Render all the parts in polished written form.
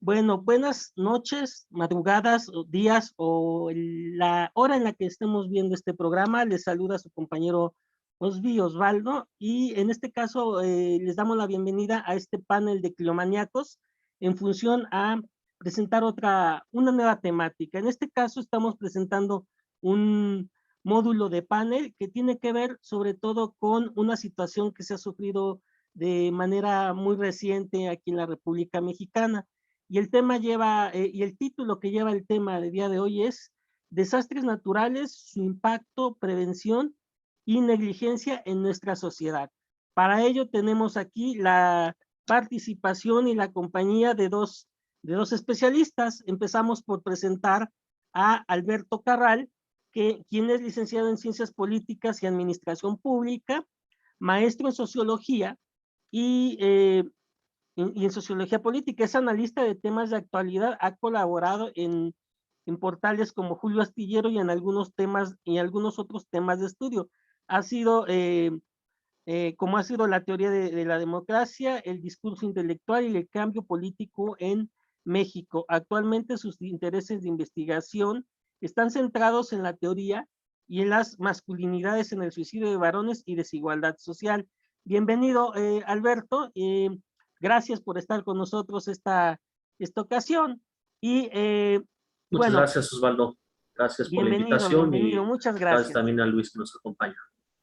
Bueno, buenas noches, madrugadas, o días o la hora en la que estemos viendo este programa. Les saluda su compañero Osvaldo, y en este caso les damos la bienvenida a este panel de Cliomaníacos en función a presentar una nueva temática. En este caso estamos presentando un módulo de panel que tiene que ver sobre todo con una situación que se ha sufrido de manera muy reciente aquí en la República Mexicana. Y y el título que lleva el tema de día de hoy es Desastres naturales, su impacto, prevención y negligencia en nuestra sociedad. Para ello tenemos aquí la participación y la compañía de dos especialistas. Empezamos por presentar a Alberto Carral, quien es licenciado en Ciencias Políticas y Administración Pública, maestro en Sociología y en sociología política. Es analista de temas de actualidad, ha colaborado en portales como Julio Astillero y en algunos temas y algunos otros temas de estudio. Ha sido, como ha sido la teoría de la democracia, el discurso intelectual y el cambio político en México. Actualmente sus intereses de investigación están centrados en la teoría y en las masculinidades en el suicidio de varones y desigualdad social. Bienvenido, Alberto. Gracias por estar con nosotros esta ocasión. Y Muchas bueno, gracias, Osvaldo. Gracias por la invitación bienvenido, y muchas gracias gracias. también a Luis que nos acompaña.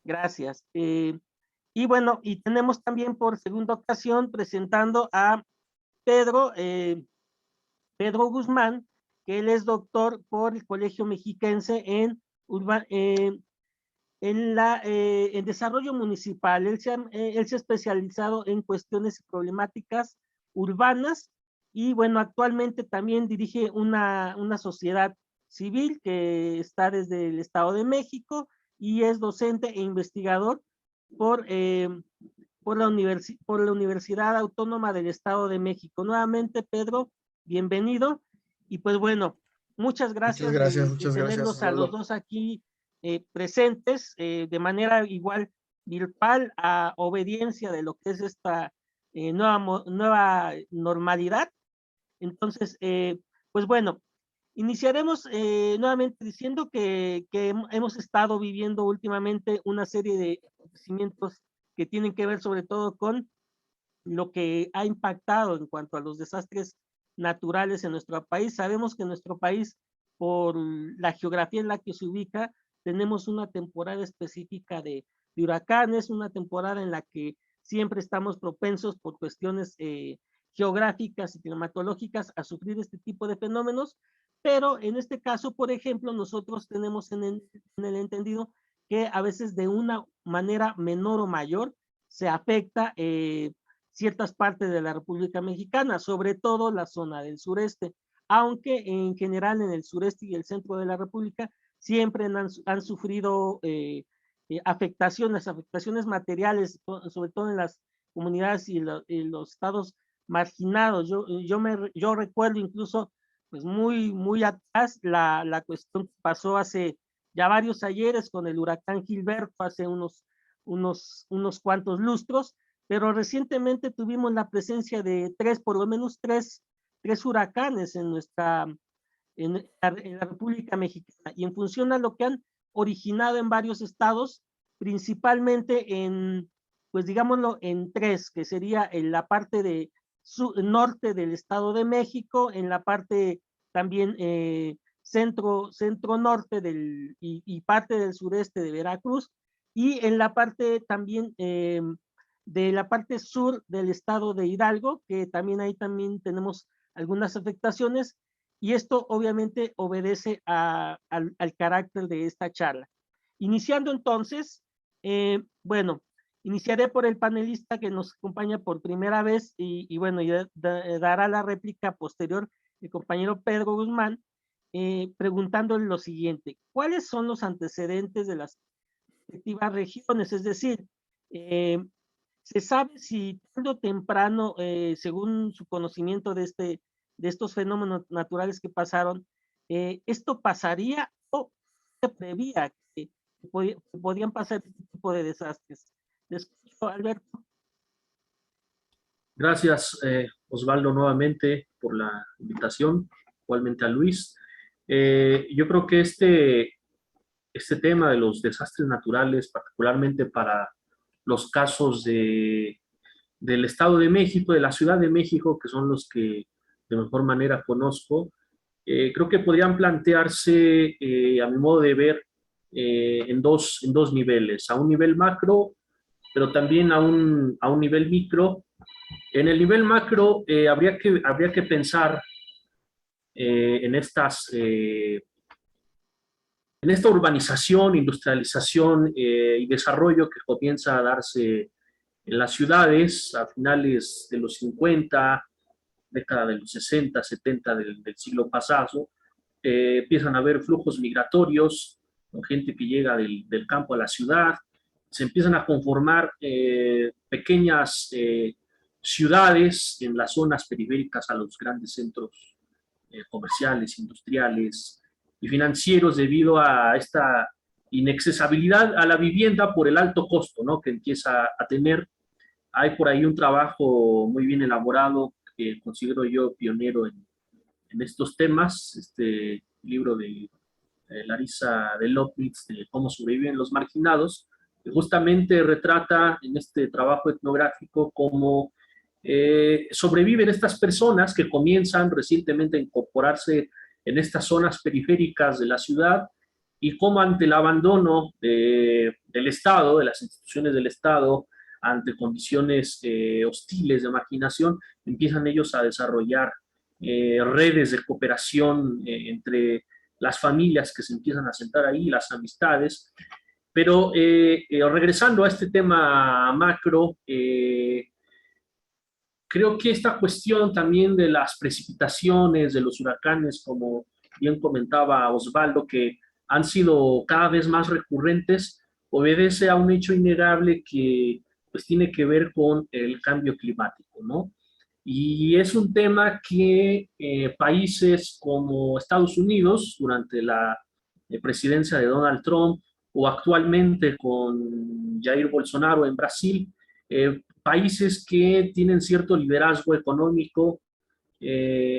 Gracias. Y bueno, y tenemos también por segunda ocasión presentando a Pedro, Pedro Guzmán, que él es doctor por el Colegio Mexiquense en desarrollo municipal. Él se ha especializado en cuestiones y problemáticas urbanas y bueno, actualmente también dirige una sociedad civil que está desde el Estado de México y es docente e investigador por, eh, por la Universidad Autónoma del Estado de México. Nuevamente, Pedro, bienvenido. Y pues bueno, muchas gracias de Muchas gracias, tenerlos a los Osvaldo. dos aquí presentes de manera igual virtual a obediencia de lo que es esta nueva normalidad. Entonces, pues bueno, iniciaremos nuevamente diciendo que hemos estado viviendo últimamente una serie de acontecimientos que tienen que ver sobre todo con lo que ha impactado en cuanto a los desastres naturales en nuestro país. Sabemos que en nuestro país, por la geografía en la que se ubica, tenemos una temporada específica de huracanes, una temporada en la que siempre estamos propensos por cuestiones geográficas y climatológicas a sufrir este tipo de fenómenos, pero en este caso, por ejemplo, nosotros tenemos en el entendido que a veces de una manera menor o mayor se afecta ciertas partes de la República Mexicana, sobre todo la zona del sureste, aunque en general en el sureste y el centro de la República siempre han sufrido afectaciones materiales, sobre todo en las comunidades y los estados marginados. Yo recuerdo incluso, pues muy atrás, la cuestión que pasó hace ya varios ayeres con el huracán Gilberto, hace unos cuantos lustros, pero recientemente tuvimos la presencia de por lo menos tres huracanes en la República Mexicana, y en función a lo que han originado en varios estados, principalmente pues digámoslo, en tres, que sería en la parte norte del Estado de México, en la parte también centro norte y parte del sureste de Veracruz, y en la parte también de la parte sur del estado de Hidalgo, que también ahí también tenemos algunas afectaciones, y esto obviamente obedece al carácter de esta charla. Iniciando entonces, bueno, iniciaré por el panelista que nos acompaña por primera vez y bueno, dará la réplica posterior el compañero Pedro Guzmán, preguntándole lo siguiente: ¿cuáles son los antecedentes de las respectivas regiones? Es decir, ¿se sabe si tarde o temprano, según su conocimiento de estos fenómenos naturales que pasaron, esto pasaría o se prevía que podían pasar este tipo de desastres? ¿Le escucho, Alberto? Gracias, Osvaldo, nuevamente por la invitación, igualmente a Luis. Yo creo que este tema de los desastres naturales, particularmente para los casos del Estado de México, de la Ciudad de México, que son los que de mejor manera conozco, creo que podrían plantearse, a mi modo de ver, en dos niveles, a un nivel macro, pero también a un nivel micro. En el nivel macro, habría que pensar en en esta urbanización, industrialización y desarrollo que comienza a darse en las ciudades a finales de los 50, década de los 60, 70 del siglo pasado. Empiezan a haber flujos migratorios, con gente que llega del campo a la ciudad, se empiezan a conformar pequeñas ciudades en las zonas periféricas a los grandes centros comerciales, industriales y financieros debido a esta inaccesibilidad a la vivienda por el alto costo, ¿no?, que empieza a tener. Hay por ahí un trabajo muy bien elaborado que considero yo pionero en estos temas, este libro de Larissa de Lopnitz, de Cómo sobreviven los marginados, que justamente retrata en este trabajo etnográfico cómo sobreviven estas personas que comienzan recientemente a incorporarse en estas zonas periféricas de la ciudad y cómo ante el abandono del Estado, de las instituciones del Estado, ante condiciones hostiles de marginación, empiezan ellos a desarrollar redes de cooperación entre las familias que se empiezan a sentar ahí, las amistades. Pero regresando a este tema macro, creo que esta cuestión también de las precipitaciones, de los huracanes, como bien comentaba Osvaldo, que han sido cada vez más recurrentes, obedece a un hecho innegable que pues tiene que ver con el cambio climático, ¿no? Y es un tema que países como Estados Unidos, durante la presidencia de Donald Trump, o actualmente con Jair Bolsonaro en Brasil, países que tienen cierto liderazgo económico,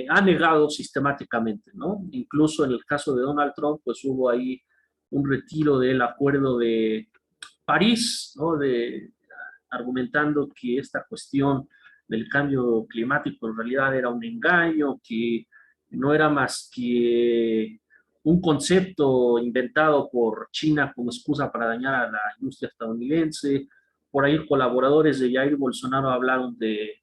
ha negado sistemáticamente, ¿no? Incluso en el caso de Donald Trump, pues hubo ahí un retiro del Acuerdo de París, ¿no?, argumentando que esta cuestión del cambio climático en realidad era un engaño, que no era más que un concepto inventado por China como excusa para dañar a la industria estadounidense. Por ahí colaboradores de Jair Bolsonaro hablaron de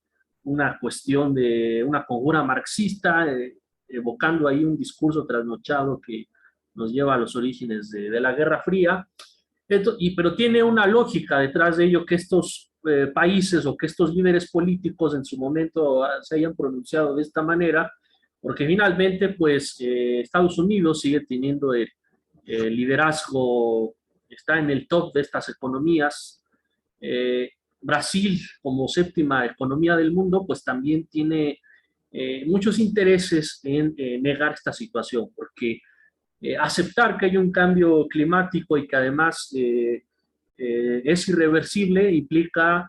una cuestión de una conjura marxista, evocando ahí un discurso trasnochado que nos lleva a los orígenes de la Guerra Fría. Pero tiene una lógica detrás de ello que estos países o que estos líderes políticos en su momento se hayan pronunciado de esta manera, porque finalmente pues Estados Unidos sigue teniendo el liderazgo, está en el top de estas economías. Brasil, como séptima economía del mundo, pues también tiene muchos intereses en negar esta situación, porque aceptar que hay un cambio climático y que además es irreversible implica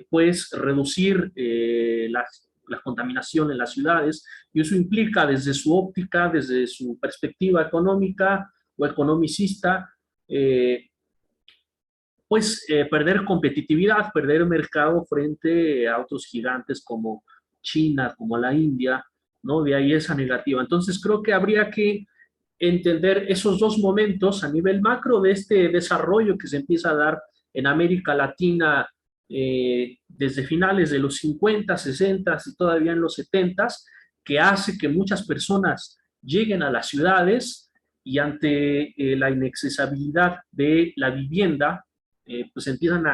pues reducir la contaminación en las ciudades, y eso implica desde su óptica, desde su perspectiva económica o economicista, pues perder competitividad, perder mercado frente a otros gigantes como China, como la India, ¿no? De ahí esa negativa. Entonces creo que habría que entender esos dos momentos a nivel macro de este desarrollo que se empieza a dar en América Latina desde finales de los 50, 60 y todavía en los 70, que hace que muchas personas lleguen a las ciudades y ante la inaccesibilidad de la vivienda, pues empiezan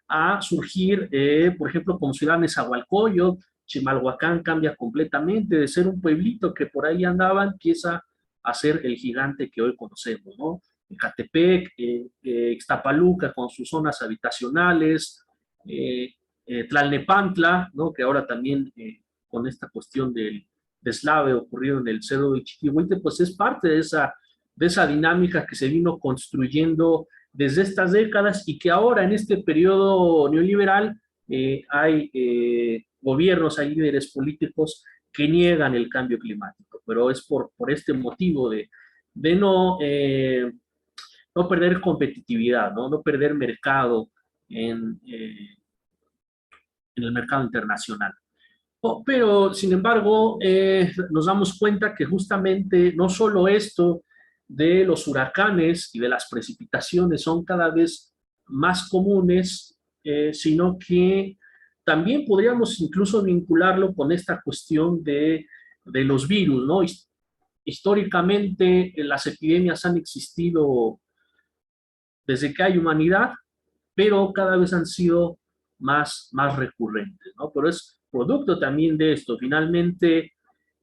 a surgir, por ejemplo, como Ciudad Nezahualcóyotl, Chimalhuacán cambia completamente de ser un pueblito que por ahí andaba, empieza a ser el gigante que hoy conocemos, ¿no? Ecatepec, Ixtapaluca con sus zonas habitacionales, Tlalnepantla, ¿no?, que ahora también con esta cuestión del deslave ocurrido en el Cerro de Chiquihuite, pues es parte de esa dinámica que se vino construyendo desde estas décadas y que ahora en este periodo neoliberal hay gobiernos, hay líderes políticos que niegan el cambio climático, pero es por este motivo de no perder competitividad, no perder mercado en, eh, en el mercado internacional. Pero, sin embargo, nos damos cuenta que justamente no solo esto de los huracanes y de las precipitaciones son cada vez más comunes, sino que también podríamos incluso vincularlo con esta cuestión de los virus, ¿no? Históricamente, las epidemias han existido desde que hay humanidad, pero cada vez han sido más recurrentes, ¿no? Pero es producto también de esto. Finalmente,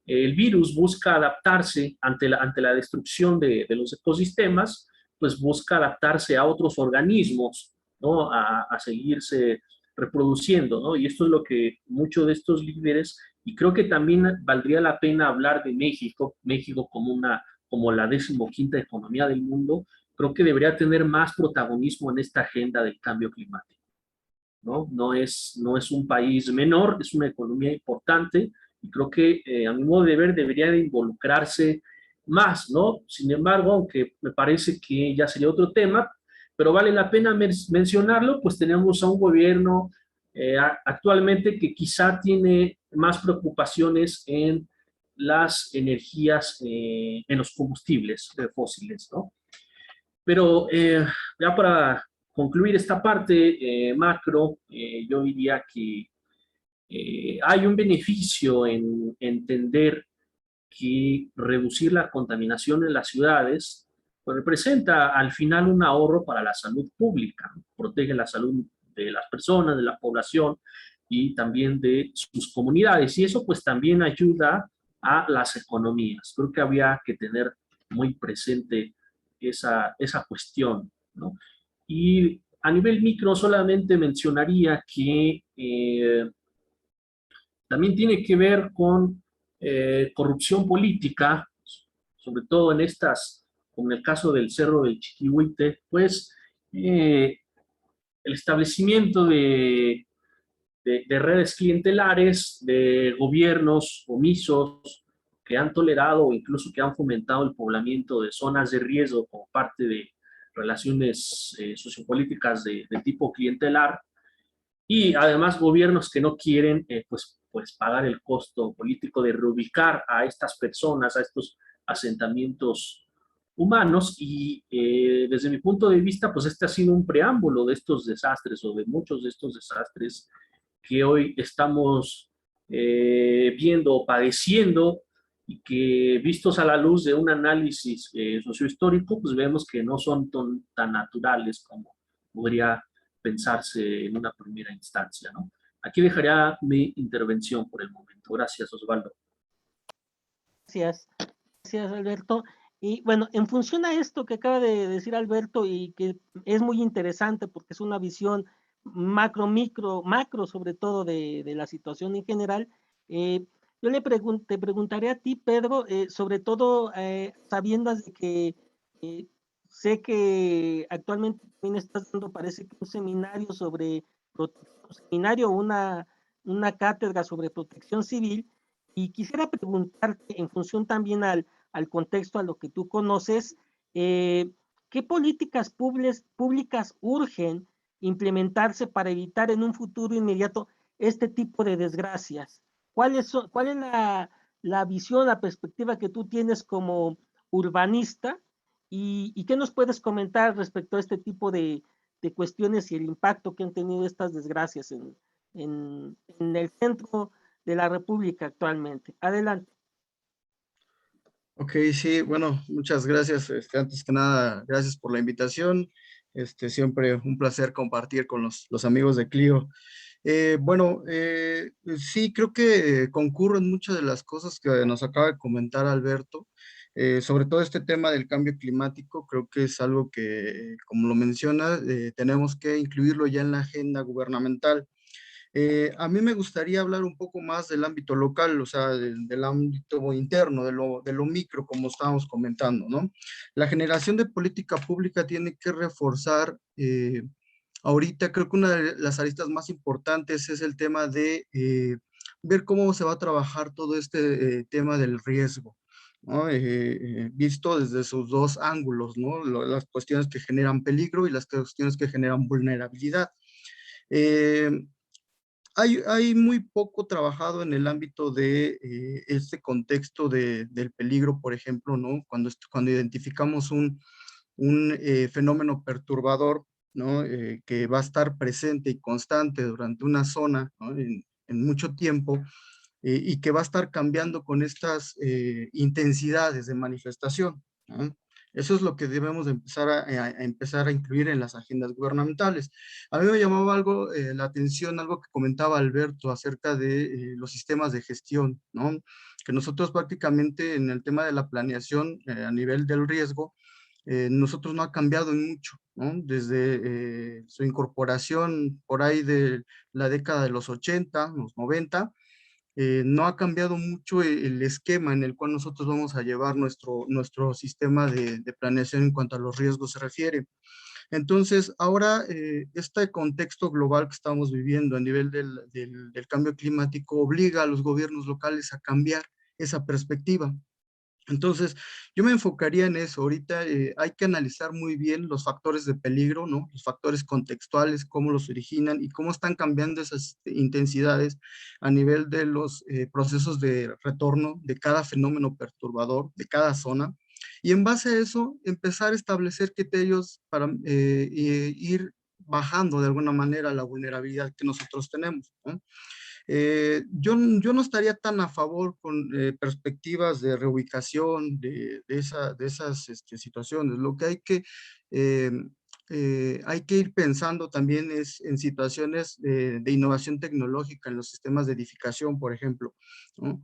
el virus busca adaptarse ante la destrucción de los ecosistemas, pues busca adaptarse a otros organismos, ¿no? A seguirse reproduciendo, ¿no? Y esto es lo que muchos de estos líderes, y creo que también valdría la pena hablar de México, México como la 15ª economía del mundo, creo que debería tener más protagonismo en esta agenda del cambio climático, ¿no? No es un país menor, es una economía importante y creo que a mi modo de ver debería de involucrarse más, ¿no? Sin embargo, aunque me parece que ya sería otro tema, pero vale la pena mencionarlo, pues tenemos a un gobierno actualmente que quizá tiene más preocupaciones en las energías, en los combustibles fósiles, ¿no? Pero ya para concluir esta parte macro, yo diría que hay un beneficio en entender que reducir la contaminación en las ciudades pues, representa al final un ahorro para la salud pública, protege la salud de las personas, de la población y también de sus comunidades. Y eso pues también ayuda a las economías. Creo que había que tener muy presente esa cuestión, ¿no? Y a nivel micro solamente mencionaría que también tiene que ver con corrupción política, sobre todo como en el caso del Cerro del Chiquihuite, pues el establecimiento de redes clientelares, de gobiernos omisos que han tolerado o incluso que han fomentado el poblamiento de zonas de riesgo como parte de relaciones sociopolíticas de tipo clientelar, y además gobiernos que no quieren pues pagar el costo político de reubicar a estas personas, a estos asentamientos humanos y desde mi punto de vista pues este ha sido un preámbulo de estos desastres o de muchos de estos desastres que hoy estamos viendo o padeciendo y que vistos a la luz de un análisis sociohistórico pues vemos que no son tan naturales como podría pensarse en una primera instancia, ¿no? Aquí dejaría mi intervención por el momento. Gracias, Osvaldo. Gracias, gracias Alberto. Y bueno, en función a esto que acaba de decir Alberto y que es muy interesante porque es una visión macro, micro, macro sobre todo de la situación en general, yo te preguntaré a ti, Pedro, sobre todo sabiendo de que eh, sé que actualmente también estás dando, parece que un seminario sobre, un seminario, una cátedra sobre protección civil, y quisiera preguntarte en función también al contexto, a lo que tú conoces, ¿qué políticas públicas urgen implementarse para evitar en un futuro inmediato este tipo de desgracias? ¿Cuál es la visión, la perspectiva que tú tienes como urbanista? ¿Y qué nos puedes comentar respecto a este tipo de cuestiones y el impacto que han tenido estas desgracias en el centro de la República actualmente? Adelante. Ok, sí, bueno, muchas gracias. Antes que nada, gracias por la invitación. Siempre un placer compartir con los amigos de Clio. Sí, creo que concurro en muchas de las cosas que nos acaba de comentar Alberto. Sobre todo este tema del cambio climático, creo que es algo que, como lo menciona, tenemos que incluirlo ya en la agenda gubernamental. A mí me gustaría hablar un poco más del ámbito local, o sea, del ámbito interno, de lo micro, como estábamos comentando, ¿no? La generación de política pública tiene que reforzar, ahorita creo que una de las aristas más importantes es el tema de ver cómo se va a trabajar todo este tema del riesgo, ¿no? Visto desde sus dos ángulos, ¿no? Las cuestiones que generan peligro y las cuestiones que generan vulnerabilidad. Eh, hay muy poco trabajado en el ámbito de este contexto del peligro, por ejemplo, ¿no? Cuando identificamos un fenómeno perturbador, ¿no? Que va a estar presente y constante durante una zona, ¿no? En mucho tiempo, y que va a estar cambiando con estas intensidades de manifestación, ¿no? Eso es lo que debemos de empezar a incluir en las agendas gubernamentales. A mí me llamaba algo la atención, algo que comentaba Alberto acerca de los sistemas de gestión, ¿no? Que nosotros prácticamente en el tema de la planeación a nivel del riesgo, nosotros no ha cambiado en mucho, ¿no? Desde su incorporación por ahí de la década de los 80, los 90, no ha cambiado mucho el esquema en el cual nosotros vamos a llevar nuestro sistema de planeación en cuanto a los riesgos se refiere. Entonces, ahora este contexto global que estamos viviendo a nivel del cambio climático obliga a los gobiernos locales a cambiar esa perspectiva. Entonces, yo me enfocaría en eso. Ahorita hay que analizar muy bien los factores de peligro, ¿no? Los factores contextuales, cómo los originan y cómo están cambiando esas intensidades a nivel de los procesos de retorno de cada fenómeno perturbador, de cada zona. Y en base a eso, empezar a establecer criterios para ir bajando de alguna manera la vulnerabilidad que nosotros tenemos, ¿no? Yo no estaría tan a favor con perspectivas de reubicación de esas situaciones. Lo que eh, hay que ir pensando también es en situaciones de innovación tecnológica en los sistemas de edificación, por ejemplo, ¿no?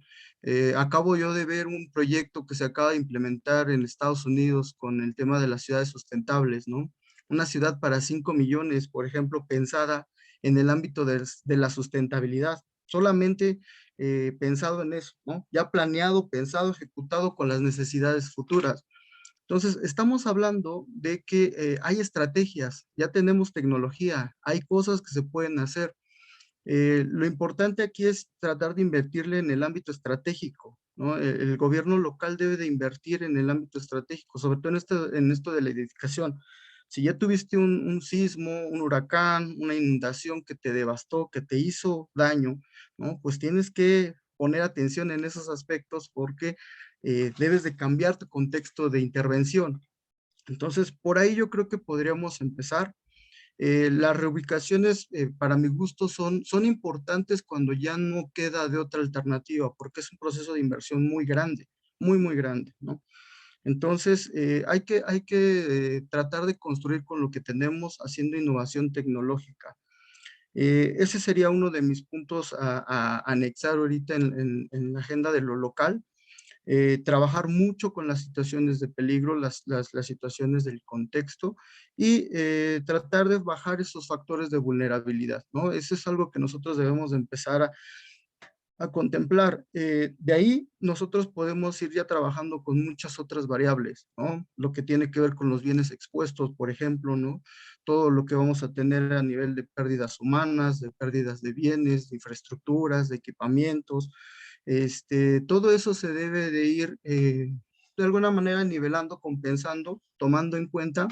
Acabo yo de ver un proyecto que se acaba de implementar en Estados Unidos con el tema de las ciudades sustentables, ¿no? Una ciudad para 5 millones, por ejemplo, pensada en el ámbito de la sustentabilidad, solamente pensado en eso, ¿no? Ya planeado, pensado, ejecutado con las necesidades futuras. Entonces, estamos hablando de que hay estrategias, ya tenemos tecnología, hay cosas que se pueden hacer. Lo importante aquí es tratar de invertirle en el ámbito estratégico, ¿no? El gobierno local debe de invertir en el ámbito estratégico, sobre todo en esto de la edificación. Si ya tuviste un sismo, un huracán, una inundación que te devastó, que te hizo daño, ¿no? Pues tienes que poner atención en esos aspectos porque debes de cambiar tu contexto de intervención. Entonces, por ahí yo creo que podríamos empezar. Las reubicaciones, para mi gusto, son importantes cuando ya no queda de otra alternativa, porque es un proceso de inversión muy grande, muy, muy grande, ¿no? Entonces, hay que tratar de construir con lo que tenemos, haciendo innovación tecnológica. Ese sería uno de mis puntos a anexar ahorita en la agenda de lo local. Trabajar mucho con las situaciones de peligro, las situaciones del contexto y tratar de bajar esos factores de vulnerabilidad, ¿no? Eso es algo que nosotros debemos de empezar a contemplar. De ahí nosotros podemos ir ya trabajando con muchas otras variables, ¿no? Lo que tiene que ver con los bienes expuestos, por ejemplo, ¿no? Todo lo que vamos a tener a nivel de pérdidas humanas, de pérdidas de bienes, de infraestructuras, de equipamientos. Todo eso se debe de ir de alguna manera nivelando, compensando, tomando en cuenta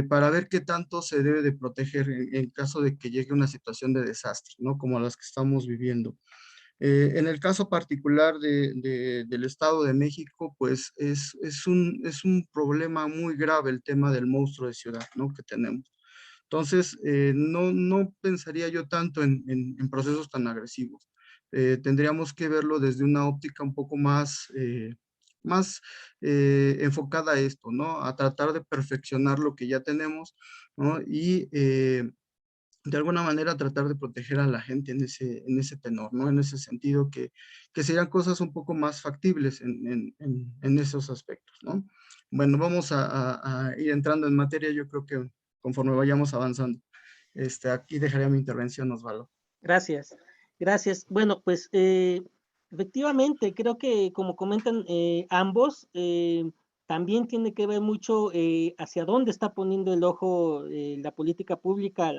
para ver qué tanto se debe de proteger en caso de que llegue una situación de desastre, ¿no? Como las que estamos viviendo. En el caso particular del Estado de México, pues es un problema muy grave el tema del monstruo de ciudad, ¿no? Que tenemos. Entonces, no pensaría yo tanto en procesos tan agresivos. Tendríamos que verlo desde una óptica un poco más enfocada a esto, ¿no? A tratar de perfeccionar lo que ya tenemos, ¿no? Y de alguna manera tratar de proteger a la gente en ese tenor, ¿no? En ese sentido que serían cosas un poco más factibles en esos aspectos, ¿no? Bueno, vamos a ir entrando en materia, yo creo que conforme vayamos avanzando. Aquí dejaría mi intervención, Osvaldo. Gracias, gracias. Bueno, pues efectivamente, creo que como comentan ambos, también tiene que ver mucho hacia dónde está poniendo el ojo la política pública,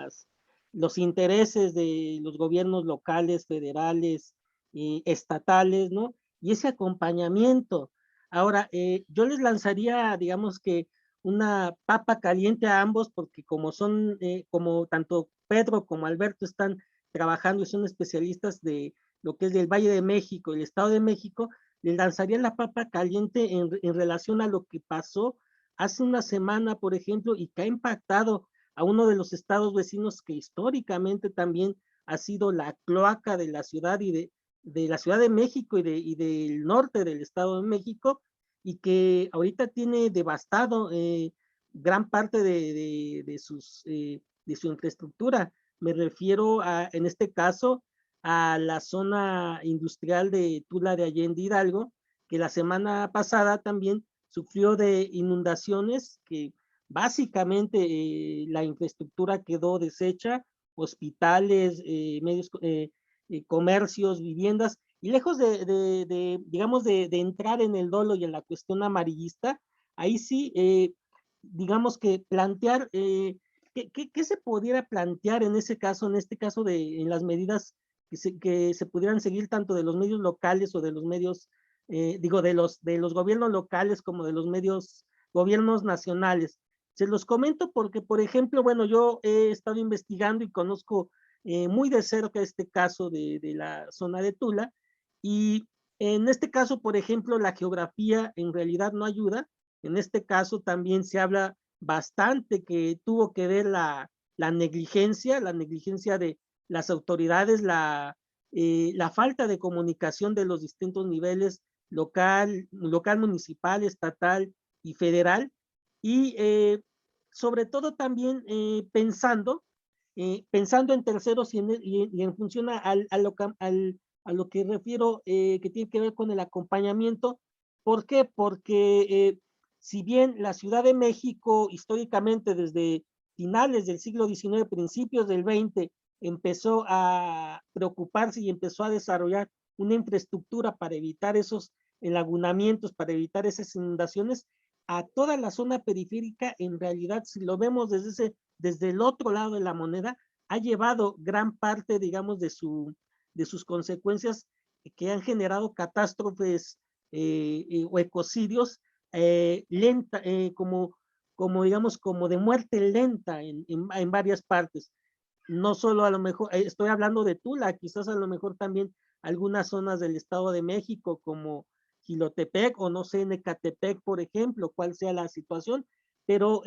los intereses de los gobiernos locales, federales estatales, ¿no? Y ese acompañamiento. Ahora, yo les lanzaría, digamos que una papa caliente a ambos, porque como son, como tanto Pedro como Alberto están trabajando y son especialistas de lo que es del Valle de México, el Estado de México, les lanzaría la papa caliente en relación a lo que pasó hace una semana, por ejemplo, y que ha impactado a uno de los estados vecinos que históricamente también ha sido la cloaca de la ciudad y de la Ciudad de México y del norte del Estado de México, y que ahorita tiene devastado gran parte de su infraestructura. Me refiero en este caso a la zona industrial de Tula de Allende Hidalgo, que la semana pasada también sufrió de inundaciones que básicamente la infraestructura quedó deshecha, hospitales, comercios, viviendas, y lejos digamos, de entrar en el dolo y en la cuestión amarillista, ahí sí, digamos que plantear, ¿qué se pudiera plantear en ese caso, en este caso en las medidas que se pudieran seguir tanto de los medios locales o de los medios, digo, de los gobiernos locales como de los gobiernos nacionales? Se los comento porque, por ejemplo, bueno, yo he estado investigando y conozco muy de cerca este caso de la zona de Tula, y en este caso, por ejemplo, la geografía en realidad no ayuda. En este caso también se habla bastante que tuvo que ver la negligencia de las autoridades, la falta de comunicación de los distintos niveles local, municipal, estatal y federal, y sobre todo también pensando en terceros y en función a lo que refiero, que tiene que ver con el acompañamiento. ¿Por qué? Porque si bien la Ciudad de México históricamente desde finales del siglo XIX, principios del XX, empezó a preocuparse y empezó a desarrollar una infraestructura para evitar esos enlagunamientos, para evitar esas inundaciones, a toda la zona periférica, en realidad, si lo vemos desde el otro lado de la moneda, ha llevado gran parte, digamos, de sus consecuencias, que han generado catástrofes o ecocidios lenta, digamos, como de muerte lenta en varias partes. No solo a lo mejor, estoy hablando de Tula, quizás a lo mejor también algunas zonas del Estado de México, como Jilotepec o no sé, Necatepec, por ejemplo, cuál sea la situación, pero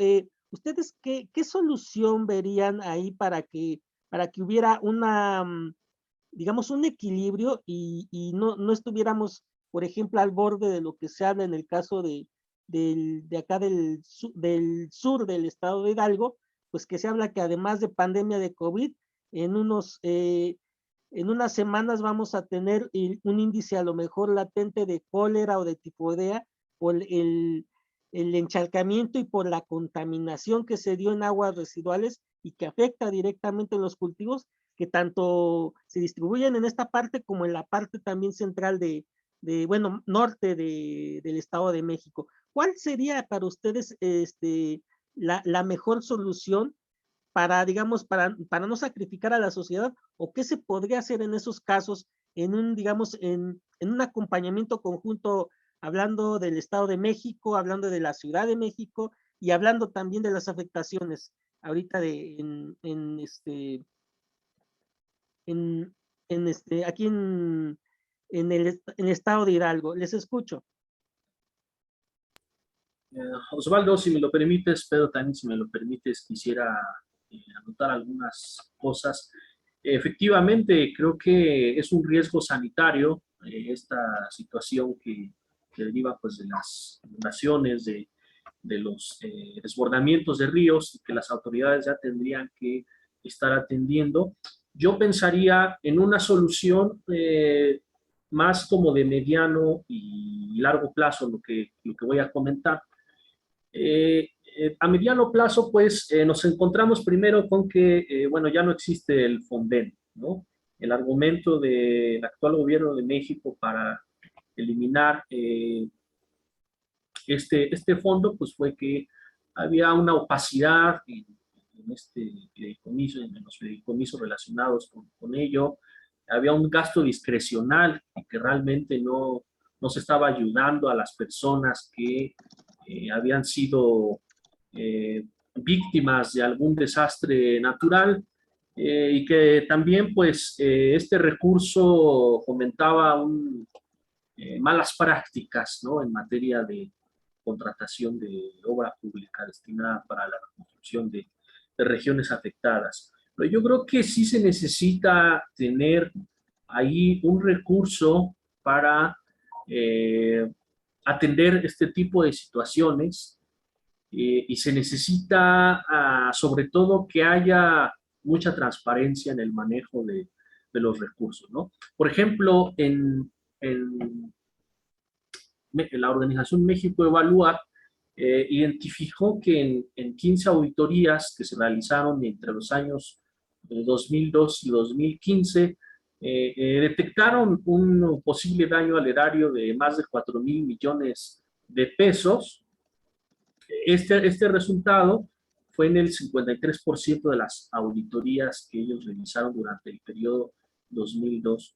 ¿ustedes qué solución verían ahí para que hubiera digamos, un equilibrio y no estuviéramos, por ejemplo, al borde de lo que se habla en el caso de acá del sur del estado de Hidalgo, pues que se habla que además de pandemia de COVID, en unas semanas vamos a tener un índice a lo mejor latente de cólera o de tifoidea por el encharcamiento y por la contaminación que se dio en aguas residuales y que afecta directamente a los cultivos, que tanto se distribuyen en esta parte como en la parte también central bueno, norte del Estado de México. ¿Cuál sería para ustedes la mejor solución para, digamos, para no sacrificar a la sociedad, o qué se podría hacer en esos casos digamos, en un acompañamiento conjunto, hablando del Estado de México, hablando de la Ciudad de México y hablando también de las afectaciones ahorita aquí en el estado de Hidalgo? Les escucho. Osvaldo, si me lo permites, Pedro, también si me lo permites, quisiera anotar algunas cosas. Efectivamente, creo que es un riesgo sanitario esta situación que deriva pues, de las inundaciones, de los desbordamientos de ríos, y que las autoridades ya tendrían que estar atendiendo. Yo pensaría en una solución más como de mediano y largo plazo, lo que voy a comentar. A mediano plazo, pues, nos encontramos primero con que, bueno, ya no existe el Fonden, ¿no? El argumento del actual gobierno de México para eliminar este fondo, pues fue que había una opacidad en este fideicomiso, en los fideicomisos relacionados con ello, había un gasto discrecional y que realmente no se estaba ayudando a las personas que habían sido víctimas de algún desastre natural, y que también pues este recurso fomentaba malas prácticas, ¿no?, en materia de contratación de obra pública destinada para la reconstrucción de regiones afectadas. Pero yo creo que sí se necesita tener ahí un recurso para atender este tipo de situaciones, y se necesita sobre todo que haya mucha transparencia en el manejo de los recursos, ¿no? Por ejemplo, en la organización México Evalúa identificó que en 15 auditorías que se realizaron entre los años 2002 y 2015, detectaron un posible daño al erario de más de 4,000 millones de pesos. Este resultado fue en el 53% de las auditorías que ellos realizaron durante el periodo 2002-2015.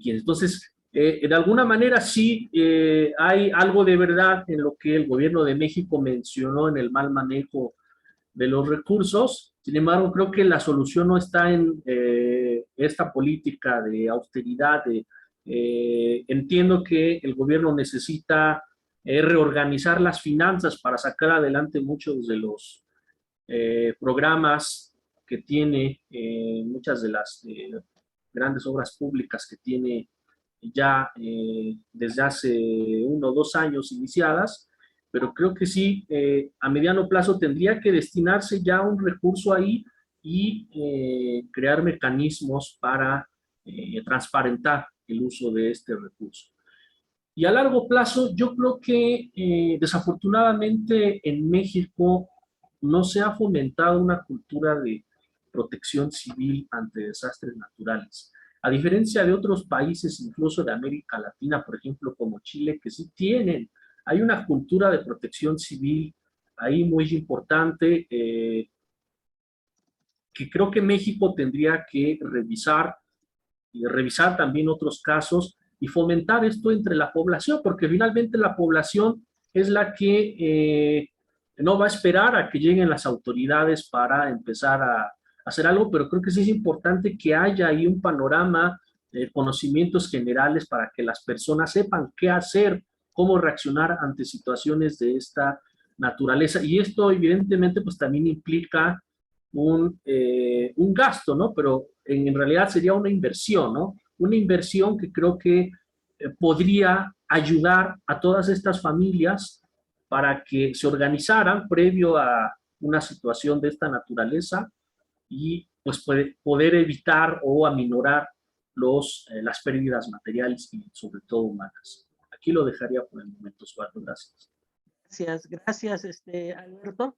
Entonces, de alguna manera sí hay algo de verdad en lo que el gobierno de México mencionó en el mal manejo de los recursos. Sin embargo, creo que la solución no está en esta política de austeridad. Entiendo que el gobierno necesita reorganizar las finanzas para sacar adelante muchos de los programas que tiene, muchas de las grandes obras públicas que tiene ya desde hace 1 o 2 años iniciadas, pero creo que sí, a mediano plazo tendría que destinarse ya un recurso ahí y crear mecanismos para transparentar el uso de este recurso. Y a largo plazo, yo creo que desafortunadamente en México no se ha fomentado una cultura de protección civil ante desastres naturales. A diferencia de otros países, incluso de América Latina, por ejemplo, como Chile, que sí tienen, hay una cultura de protección civil ahí muy importante, que creo que México tendría que revisar, y revisar también otros casos y fomentar esto entre la población, porque finalmente la población es la que no va a esperar a que lleguen las autoridades para empezar a hacer algo, pero creo que sí es importante que haya ahí un panorama, conocimientos generales para que las personas sepan qué hacer, cómo reaccionar ante situaciones de esta naturaleza. Y esto evidentemente pues también implica un gasto, ¿no? Pero en realidad sería una inversión, ¿no? Una inversión que creo que podría ayudar a todas estas familias para que se organizaran previo a una situación de esta naturaleza y pues poder evitar o aminorar las pérdidas materiales y sobre todo humanas. Aquí lo dejaría por el momento, Osvaldo. Gracias. Gracias, Alberto.